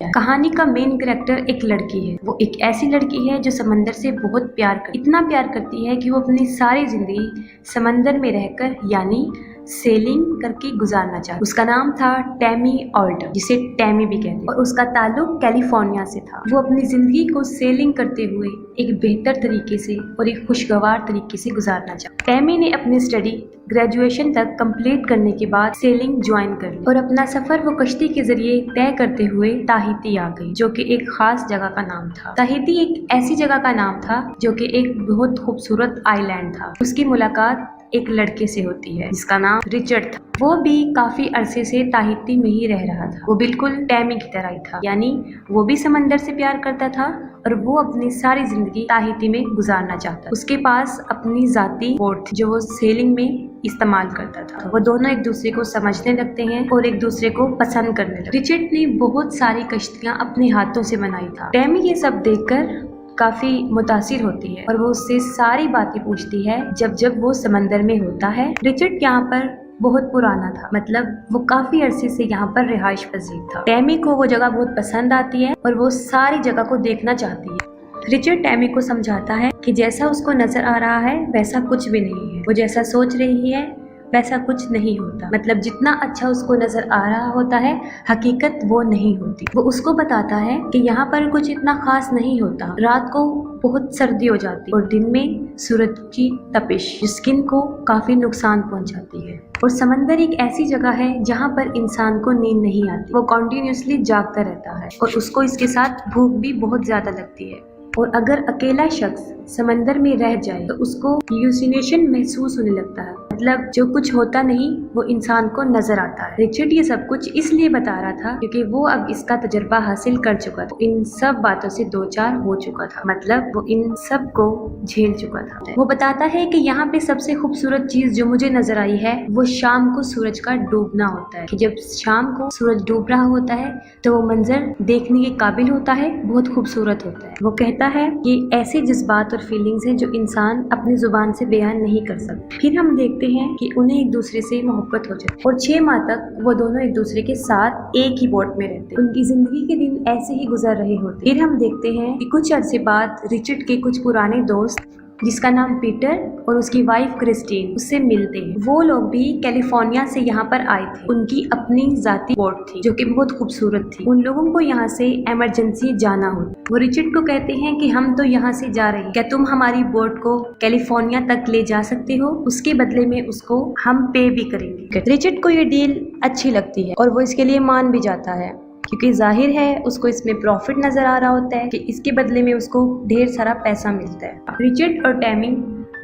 कहानी का main character एक लड़की है। वो एक ऐसी लड़की है जो समंदर से बहुत इतना प्यार करती है कि वो अपनी सारी जिंदगी समंदर में रहकर यानी सेलिंग करके गुजारना चाहती। उसका नाम था टैमी ऑल्टर, जिसे टैमी भी कहते हैं, और उसका ताल्लुक कैलिफोर्निया से था। वो अपनी जिंदगी को सेलिंग करते हुए एक बेहतर तरीके से और एक खुशगवार तरीके से गुजारना चाहती। टैमी ने अपनी स्टडी ग्रेजुएशन तक कंप्लीट करने के बाद सेलिंग ज्वाइन कर ली और अपना सफर वो कश्ती के जरिए तय करते हुए ताहिती आ गई, जो कि एक खास जगह का नाम था। ताहिती एक ऐसी जगह का नाम था जो कि एक बहुत खूबसूरत आइलैंड था। उसकी मुलाकात एक लड़के से होती है जिसका नाम रिचर्ड था। वो भी काफी अरसे से ताहिती में ही रह रहा था। वो बिल्कुल टैमी की तरह ही था, यानी वो भी समंदर से प्यार करता था और वो अपनी सारी जिंदगी ताहिती में गुजारना चाहता। उसके पास अपनी जाती बोट थी जो वो सेलिंग में इस्तेमाल करता था। वो दोनों एक दूसरे को समझने लगते हैं और एक दूसरे को पसंद करने लगते। रिचर्ड ने बहुत सारी कश्तियां अपने हाथों से बनाई था। टैमी ये सब देखकर काफी मुतासिर होती है और वो उससे सारी बातें पूछती है जब वो समंदर में होता है। रिचर्ड यहाँ पर बहुत पुराना था, मतलब वो काफी अरसे से यहाँ पर रिहाइश पजीर था। टैमी को वो जगह बहुत पसंद आती है और वो सारी जगह को देखना चाहती है। रिचर्ड टैमी को समझाता है कि जैसा उसको नजर आ रहा है वैसा कुछ भी नहीं है, वो जैसा सोच रही है वैसा कुछ नहीं होता। मतलब जितना अच्छा उसको नजर आ रहा होता है हकीकत वो नहीं होती। वो उसको बताता है कि यहाँ पर कुछ इतना खास नहीं होता। रात को बहुत सर्दी हो जाती और दिन में सूरज की तपिश स्किन को काफी नुकसान पहुँचाती है। और समंदर एक ऐसी जगह है जहाँ पर इंसान को नींद नहीं आती। वो कॉन्टिन्यूसली जागता रहता है और उसको इसके साथ भूख भी बहुत ज्यादा लगती है। और अगर अकेला शख्स समंदर में रह जाए तो उसको ह्यूसिनेशन महसूस होने लगता है, मतलब जो कुछ होता नहीं वो इंसान को नजर आता है। रिचर्ड ये सब कुछ इसलिए बता रहा था क्योंकि वो अब इसका तजुर्बा हासिल कर चुका था। इन सब बातों से दो चार हो चुका था, मतलब वो इन सब को झेल चुका था। वो बताता है कि यहाँ पे सबसे खूबसूरत चीज जो मुझे नजर आई है वो शाम को सूरज का डूबना होता है। कि जब शाम को सूरज डूब रहा होता है तो वो मंजर देखने के काबिल होता है, बहुत खूबसूरत होता है। वो कहता है कि ऐसे जज्बात और फीलिंग्स हैं जो इंसान अपनी जुबान से बयान नहीं कर सकता। फिर हम देखते हैं कि उन्हें एक दूसरे से मोहब्बत हो जाती और 6 माह तक वो दोनों एक दूसरे के साथ एक ही बोट में रहते। उनकी जिंदगी के दिन ऐसे ही गुजर रहे होते। फिर हम देखते हैं कि कुछ अरसे बाद रिचर्ड के कुछ पुराने दोस्त जिसका नाम पीटर और उसकी वाइफ क्रिस्टीन उससे मिलते हैं। वो लोग भी कैलिफोर्निया से यहाँ पर आए थे। उनकी अपनी जाती बोट थी जो कि बहुत खूबसूरत थी। उन लोगों को यहाँ से इमरजेंसी जाना हो। वो रिचर्ड को कहते हैं कि हम तो यहाँ से जा रहे हैं, क्या तुम हमारी बोट को कैलिफोर्निया तक ले जा सकते हो? उसके बदले में उसको हम पे भी करेंगे। रिचर्ड को ये डील अच्छी लगती है और वो इसके लिए मान भी जाता है क्योंकि जाहिर है उसको इसमें प्रॉफिट नजर आ रहा होता है कि इसके बदले में उसको ढेर सारा पैसा मिलता है। रिचर्ड और टैमी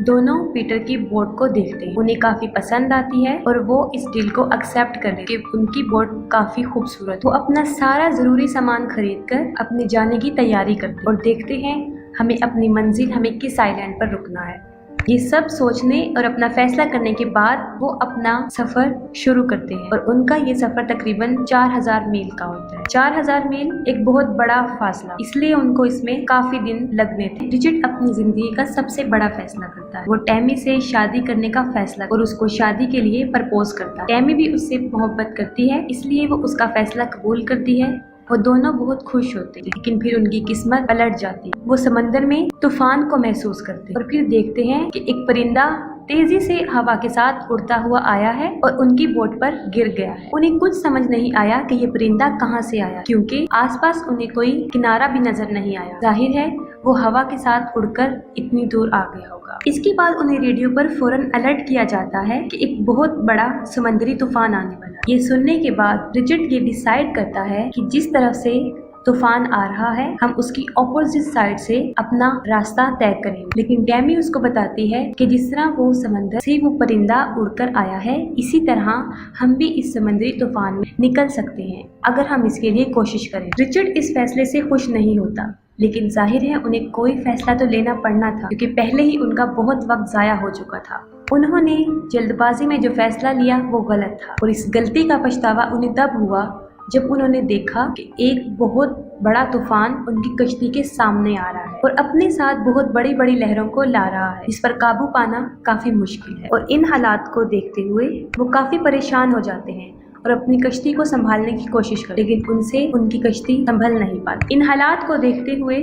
दोनों पीटर की बोट को देखते हैं, उन्हें काफी पसंद आती है और वो इस डील को एक्सेप्ट कर लेते हैं। उनकी बोट काफी खूबसूरत। वो अपना सारा जरूरी सामान खरीद कर अपने जाने की तैयारी करते और देखते हैं हमें अपनी मंजिल हमें किस आइलैंड पर रुकना है। ये सब सोचने और अपना फैसला करने के बाद वो अपना सफर शुरू करते हैं और उनका ये सफर तकरीबन 4000 मील का होता है। 4000 मील एक बहुत बड़ा फासला, इसलिए उनको इसमें काफी दिन लगने थे। रिचर्ड अपनी जिंदगी का सबसे बड़ा फैसला करता है। वो टैमी से शादी करने का फैसला और उसको शादी के लिए प्रपोज करता है। टैमी भी उससे मोहब्बत करती है, इसलिए वो उसका फैसला कबूल करती है। वो दोनों बहुत खुश होते हैं, लेकिन फिर उनकी किस्मत पलट जाती है। वो समंदर में तूफान को महसूस करते हैं और फिर देखते हैं कि एक परिंदा तेजी से हवा के साथ उड़ता हुआ आया है और उनकी बोट पर गिर गया है। उन्हें कुछ समझ नहीं आया कि ये परिंदा कहाँ से आया, क्योंकि आसपास उन्हें कोई किनारा भी नजर नहीं आया। जाहिर है वो हवा के साथ उड़कर इतनी दूर आ गया होगा। इसके बाद उन्हें रेडियो पर फौरन अलर्ट किया जाता है कि एक बहुत बड़ा समुद्री तूफान आने वाला है। ये सुनने के बाद रिचर्ड ये डिसाइड करता है कि जिस तरफ से तूफान आ रहा है हम उसकी ऑपोजिट साइड से अपना रास्ता तय करेंगे। लेकिन टैमी उसको बताती है कि जिस तरह वो समंदर से वो परिंदा उड़कर आया है इसी तरह हम भी इस समुद्री तूफान में निकल सकते हैं अगर हम इसके लिए कोशिश करें। रिचर्ड इस फैसले से खुश नहीं होता, लेकिन जाहिर है उन्हें कोई फैसला तो लेना पड़ना था क्योंकि पहले ही उनका बहुत वक्त जाया हो चुका था। उन्होंने जल्दबाजी में जो फैसला लिया वो गलत था और इस गलती का पछतावा उन्हें तब हुआ जब उन्होंने देखा कि एक बहुत बड़ा तूफान उनकी कश्ती के सामने आ रहा है और अपने साथ बहुत बड़ी बड़ी लहरों को ला रहा है जिस पर काबू पाना काफी मुश्किल है। और इन हालात को देखते हुए वो काफी परेशान हो जाते हैं और अपनी कश्ती को संभालने की कोशिश करते, लेकिन उनसे उनकी कश्ती संभल नहीं पाती। इन हालात को देखते हुए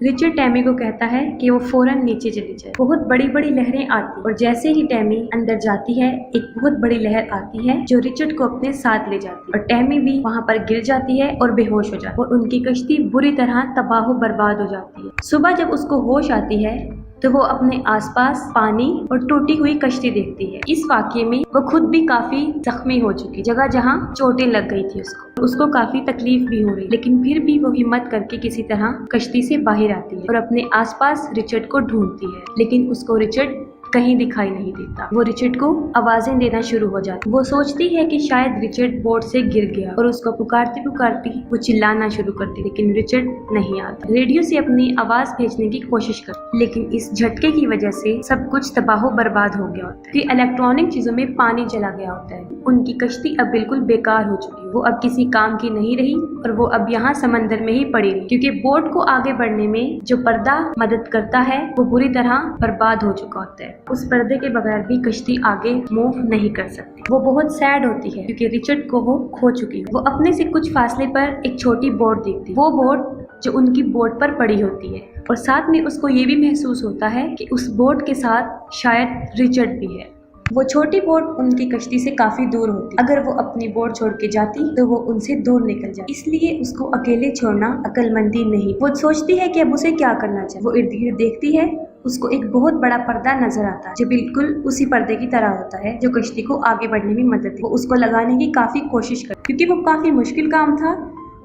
रिचर्ड टैमी को कहता है कि वो फौरन नीचे चली जाए। बहुत बड़ी बड़ी लहरें आती और जैसे ही टैमी अंदर जाती है एक बहुत बड़ी लहर आती है जो रिचर्ड को अपने साथ ले जाती है और टैमी भी वहाँ पर गिर जाती है और बेहोश हो जाती है और उनकी कश्ती बुरी तरह तबाह बर्बाद हो जाती है। सुबह जब उसको होश आती है तो वो अपने आसपास पानी और टूटी हुई कश्ती देखती है। इस वाकये में वो खुद भी काफी जख्मी हो चुकी, जगह जहाँ चोटें लग गई थी उसको काफी तकलीफ भी हो रही, लेकिन फिर भी वो हिम्मत करके किसी तरह कश्ती से बाहर आती है और अपने आसपास रिचर्ड को ढूंढती है, लेकिन उसको रिचर्ड कहीं दिखाई नहीं देता। वो रिचर्ड को आवाजें देना शुरू हो जाती। वो सोचती है कि शायद रिचर्ड बोट से गिर गया और उसको पुकारती पुकारती वो चिल्लाना शुरू करती, लेकिन रिचर्ड नहीं आता। रेडियो से अपनी आवाज भेजने की कोशिश करती, लेकिन इस झटके की वजह से सब कुछ तबाह बर्बाद हो गया होता है। इलेक्ट्रॉनिक चीजों में पानी चला गया होता है। उनकी कश्ती अब बिल्कुल बेकार हो चुकी है, वो अब किसी काम की नहीं रही और वो अब यहाँ समंदर में ही पड़ी रही, क्योंकि बोट को आगे बढ़ने में जो पर्दा मदद करता है वो बुरी तरह बर्बाद हो चुका होता है। उस पर्दे के बगैर भी कश्ती आगे मूव नहीं कर सकती। वो बहुत सैड होती है क्योंकि रिचर्ड को वो खो चुकी है। वो अपने से कुछ फासले पर एक छोटी बोट देखती है, वो बोट जो उनकी बोट पर पड़ी होती है और साथ में उसको ये भी महसूस होता है कि उस बोट के साथ शायद रिचर्ड भी है। वो छोटी बोट उनकी कश्ती से काफी दूर होती, अगर वो अपनी बोट छोड़ के जाती तो वो उनसे दूर निकल जाती, इसलिए उसको अकेले छोड़ना अक्लमंदी नहीं। वो सोचती है कि अब उसे क्या करना चाहिए। वो इर्द गिर्द देखती है, उसको एक बहुत बड़ा पर्दा नजर आता है जो बिल्कुल उसी पर्दे की तरह होता है जो कश्ती को आगे बढ़ने में मदद है। वो उसको लगाने की काफी कोशिश करती, क्योंकि वो काफी मुश्किल काम था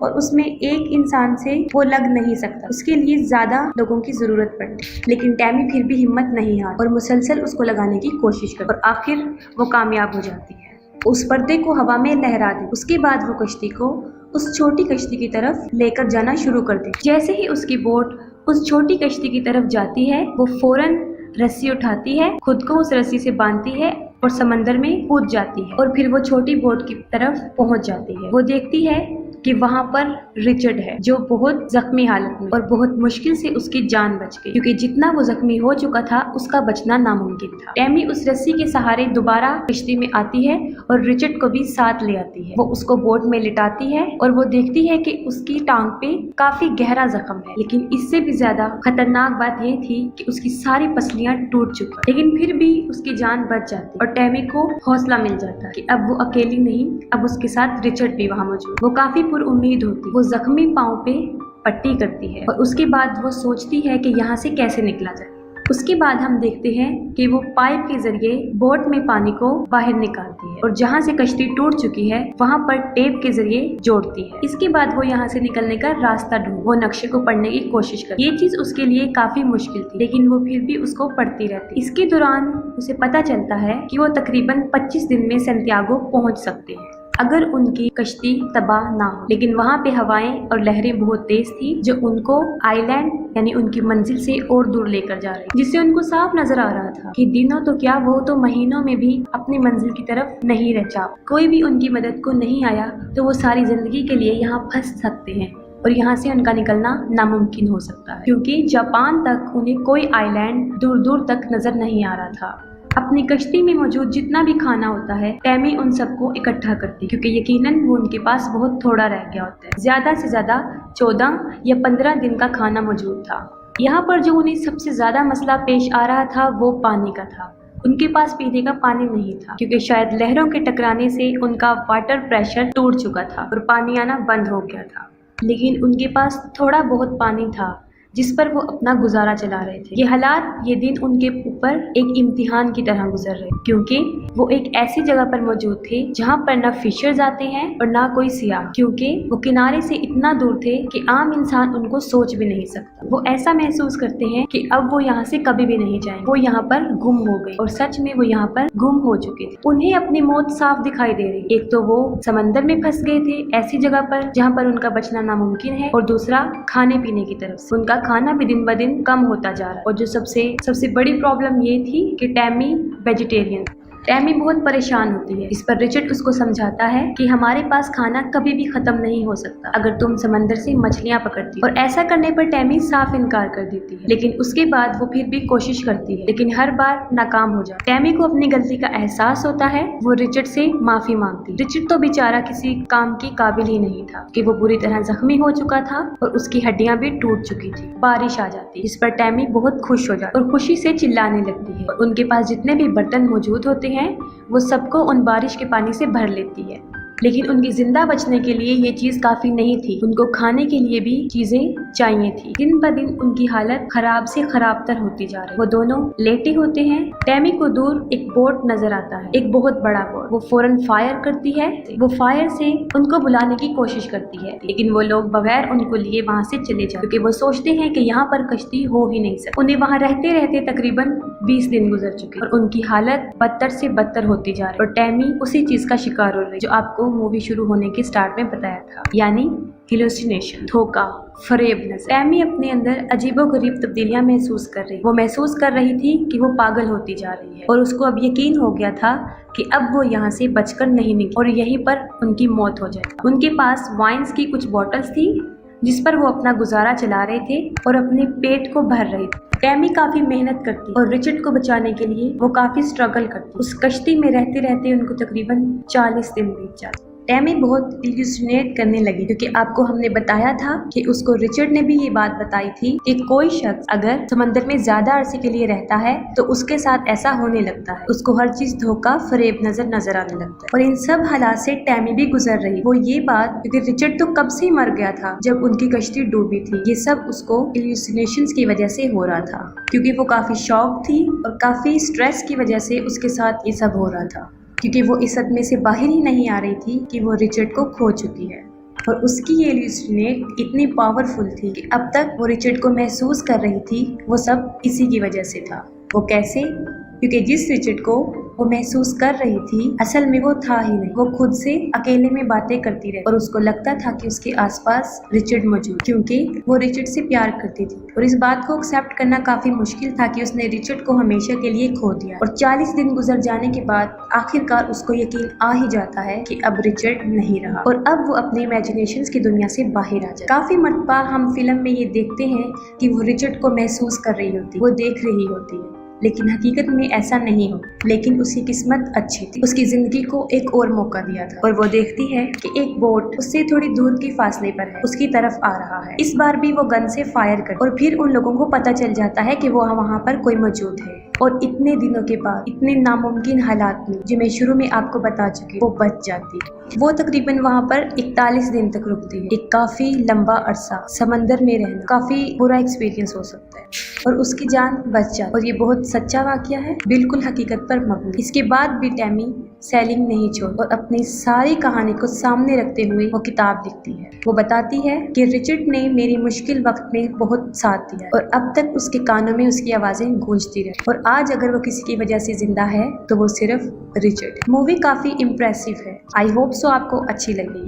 और उसमें एक इंसान से वो लग नहीं सकता, उसके लिए ज्यादा लोगों की जरूरत पड़ती। लेकिन टैमी फिर भी हिम्मत नहीं हारी और मुसलसल उसको लगाने की कोशिश करती और आखिर वो कामयाब हो जाती है। उस पर्दे को हवा में लहरा दी। उसके बाद वो कश्ती को उस छोटी कश्ती की तरफ लेकर जाना शुरू कर दी। जैसे ही उसकी बोट उस छोटी कश्ती की तरफ जाती है वो फौरन रस्सी उठाती है, खुद को उस रस्सी से बांधती है और समंदर में कूद जाती है और फिर वो छोटी बोट की तरफ पहुंच जाती है। वो देखती है कि वहाँ पर रिचर्ड है जो बहुत जख्मी हालत में और बहुत मुश्किल से उसकी जान बच गई, क्योंकि जितना वो जख्मी हो चुका था उसका बचना नामुमकिन था। टैमी उस रस्सी के सहारे दोबारा कश्ती में आती है और रिचर्ड को भी साथ ले आती है। वो उसको बोट में लिटाती है और वो देखती है कि उसकी टांग पे काफी गहरा जख्म है, लेकिन इससे भी ज्यादा खतरनाक बात ये थी कि उसकी सारी पसलियां टूट चुकी, लेकिन फिर भी उसकी जान बच जाती और टैमी को हौसला मिल जाता कि अब वो अकेली नहीं, अब उसके साथ रिचर्ड भी वहाँ मौजूद। वो काफी उम्मीद होती, वो जख्मी पांव पे पट्टी करती है और उसके बाद वो सोचती है कि यहाँ से कैसे निकला जाए। उसके बाद हम देखते हैं कि वो पाइप के जरिए बोट में पानी को बाहर निकालती है और जहाँ से कश्ती टूट चुकी है वहाँ पर टेप के जरिए जोड़ती है। इसके बाद वो यहाँ से निकलने का रास्ता ढूंढ, वो नक्शे को पढ़ने की कोशिश करती। ये चीज उसके लिए काफी मुश्किल थी, लेकिन वो फिर भी उसको पढ़ती रहती। इसके दौरान उसे पता चलता है कि वो तकरीबन 25 दिन में सैंटियागो पहुँच सकते हैं अगर उनकी कश्ती तबाह ना हो, लेकिन वहाँ पे हवाएं और लहरें बहुत तेज थी जो उनको आइलैंड यानी उनकी मंजिल से और दूर लेकर जा रही, जिससे उनको साफ नजर आ रहा था कि दिनों तो क्या वो तो महीनों में भी अपनी मंजिल की तरफ नहीं रह जा। कोई भी उनकी मदद को नहीं आया तो वो सारी जिंदगी के लिए यहाँ फंस सकते हैं और यहाँ से उनका निकलना नामुमकिन हो सकता है, क्योंकि जापान तक उन्हें कोई आइलैंड दूर दूर तक नजर नहीं आ रहा था। अपनी कश्ती में मौजूद जितना भी खाना होता है टैमी उन सबको इकट्ठा करती, क्योंकि यकीनन वो उनके पास बहुत थोड़ा रह गया होता है। ज्यादा से ज्यादा 14 या 15 दिन का खाना मौजूद था। यहाँ पर जो उन्हें सबसे ज्यादा मसला पेश आ रहा था वो पानी का था। उनके पास पीने का पानी नहीं था, क्योंकि शायद लहरों के टकराने से उनका वाटर प्रेशर टूट चुका था और पानी आना बंद हो गया था। लेकिन उनके पास थोड़ा बहुत पानी था जिस पर वो अपना गुजारा चला रहे थे। ये हालात, ये दिन उनके ऊपर एक इम्तिहान की तरह गुजर रहे, क्योंकि वो एक ऐसी जगह पर मौजूद थे जहाँ पर ना फिशर्स आते हैं और ना कोई सियाह, क्योंकि वो किनारे से इतना दूर थे कि आम इंसान उनको सोच भी नहीं सकता। वो ऐसा महसूस करते हैं कि अब वो यहाँ से कभी भी नहीं जाएंगे। वो यहाँ पर गुम हो गए और सच में वो यहाँ पर गुम हो चुके थे। उन्हें अपनी मौत साफ दिखाई दे रही। एक तो वो समंदर में फंस गए थे ऐसी जगह पर जहाँ पर उनका बचना नामुमकिन है, और दूसरा खाने पीने की तरफ से उनका खाना भी दिन ब दिन कम होता जा रहा है। और जो सबसे बड़ी प्रॉब्लम ये थी कि टैमी वेजिटेरियन। टैमी बहुत परेशान होती है। इस पर रिचर्ड उसको समझाता है कि हमारे पास खाना कभी भी खत्म नहीं हो सकता अगर तुम समंदर से मछलियां पकड़ती हो। और ऐसा करने पर टैमी साफ इनकार कर देती है, लेकिन उसके बाद वो फिर भी कोशिश करती है, लेकिन हर बार नाकाम हो जाती है। टैमी को अपनी गलती का एहसास होता है। वो रिचर्ड से माफी मांगती है। रिचर्ड तो बेचारा किसी काम के काबिल ही नहीं था कि वो बुरी तरह जख्मी हो चुका था और उसकी हड्डियां भी टूट चुकी थी। बारिश आ जाती, इस पर टैमी बहुत खुश हो जाती और खुशी से चिल्लाने लगती है। और उनके पास जितने भी बर्तन मौजूद होते हैं वो सबको उन बारिश के पानी से भर लेती है। लेकिन उनकी जिंदा बचने के लिए ये चीज काफी नहीं थी। उनको खाने के लिए भी चीजें चाहिए थी। दिन ब दिन उनकी हालत खराब से खराब तर होती जा रही। वो दोनों लेटे होते हैं। टैमी को दूर एक बोट नजर आता है, एक बहुत बड़ा बोट। वो फौरन फायर करती है। वो फायर से उनको बुलाने की कोशिश करती है, लेकिन वो लोग बगैर उनको लिए वहाँ से चले जाते, क्योंकि वो सोचते हैं कि यहाँ पर कश्ती हो ही नहीं सकती। उन्हें वहाँ रहते रहते तकरीबन 20 दिन गुजर चुके और उनकी हालत बदतर से बदतर होती जा रही। और टैमी उसी चीज का शिकार हो रही जो आपको मूवी शुरू होने के स्टार्ट में बताया था, यानी हेलुसिनेशन, धोखा, फरेबनेस। टैमी अपने अंदर अजीबोगरीब तब्दीलियां महसूस कर रही। वो महसूस कर रही थी कि वो पागल होती जा रही है और उसको अब यकीन हो गया था कि अब वो यहाँ से बचकर नहीं निकली और यहीं पर उनकी मौत हो जाए। उनके पास वाइन्स की कुछ बॉटल्स थी जिस पर वो अपना गुजारा चला रहे थे और अपने पेट को भर रहे थे। टैमी काफी मेहनत करती और रिचर्ड को बचाने के लिए वो काफी स्ट्रगल करती। उस कश्ती में रहते रहते उनको तकरीबन 40 दिन बीत जाते। टैमी बहुत इल्यूसिनेट करने लगी, क्योंकि आपको हमने बताया था कि उसको रिचर्ड ने भी ये बात बताई थी कि कोई शख्स अगर समंदर में ज्यादा अरसे के लिए रहता है तो उसके साथ ऐसा होने लगता है। उसको हर चीज धोखा, फरेब नजर आने लगता है। और इन सब हालात से टैमी भी गुजर रही। वो ये बात, क्योंकि रिचर्ड तो कब से ही मर गया था जब उनकी कश्ती डूबी थी, ये सब उसको इल्यूसिनेशंस की वजह से हो रहा था, क्योंकि वो काफी शॉक थी और काफी स्ट्रेस की वजह से उसके साथ ये सब हो रहा था, क्योंकि वो इस सदमे से बाहर ही नहीं आ रही थी कि वो रिचर्ड को खो चुकी है। और उसकी ये इल्यूसिनेट इतनी पावरफुल थी कि अब तक वो रिचर्ड को महसूस कर रही थी, वो सब इसी की वजह से था। वो कैसे? क्योंकि जिस रिचर्ड को वो महसूस कर रही थी असल में वो था ही नहीं। वो खुद से अकेले में बातें करती रही और उसको लगता था कि उसके आसपास रिचर्ड मौजूद, क्योंकि वो रिचर्ड से प्यार करती थी। और इस बात को एक्सेप्ट करना काफी मुश्किल था कि उसने रिचर्ड को हमेशा के लिए खो दिया। और 40 दिन गुजर जाने के बाद आखिरकार उसको यकीन आ ही जाता है कि अब रिचर्ड नहीं रहा और अब वो अपने इमेजिनेशंस की दुनिया से बाहर आ जाए। काफी मरतबा हम फिल्म में ये देखते हैं कि वो रिचर्ड को महसूस कर रही होती, वो देख रही होती है, लेकिन हकीकत में ऐसा नहीं हो। लेकिन उसकी किस्मत अच्छी थी, उसकी जिंदगी को एक और मौका दिया था और वो देखती है कि एक बोट उससे थोड़ी दूर के फासले पर है, उसकी तरफ आ रहा है। इस बार भी वो गन से फायर कर और फिर उन लोगों को पता चल जाता है कि वो वहाँ पर कोई मौजूद है। और इतने दिनों के बाद, इतने नामुमकिन हालात में, जो मैं शुरू में आपको बता चुकी, वो बच जाती है। वो तकरीबन वहाँ पर 41 दिन तक रुकती है। एक काफी लंबा अरसा समंदर में रहना काफी बुरा एक्सपीरियंस हो सकता है और उसकी जान बच जाती। और ये बहुत सच्चा वाकया है, बिल्कुल हकीकत पर मबनी। इसके बाद भी टैमी सेलिंग नहीं छोड़ और अपनी सारी कहानी को सामने रखते हुए वो किताब लिखती है। वो बताती है कि रिचर्ड ने मेरी मुश्किल वक्त में बहुत साथ दिया और अब तक उसके कानों में उसकी आवाजें गूंजती रही और आज अगर वो किसी की वजह से जिंदा है तो वो सिर्फ रिचर्ड। मूवी काफी इम्प्रेसिव है। आई होप सो आपको अच्छी लगी।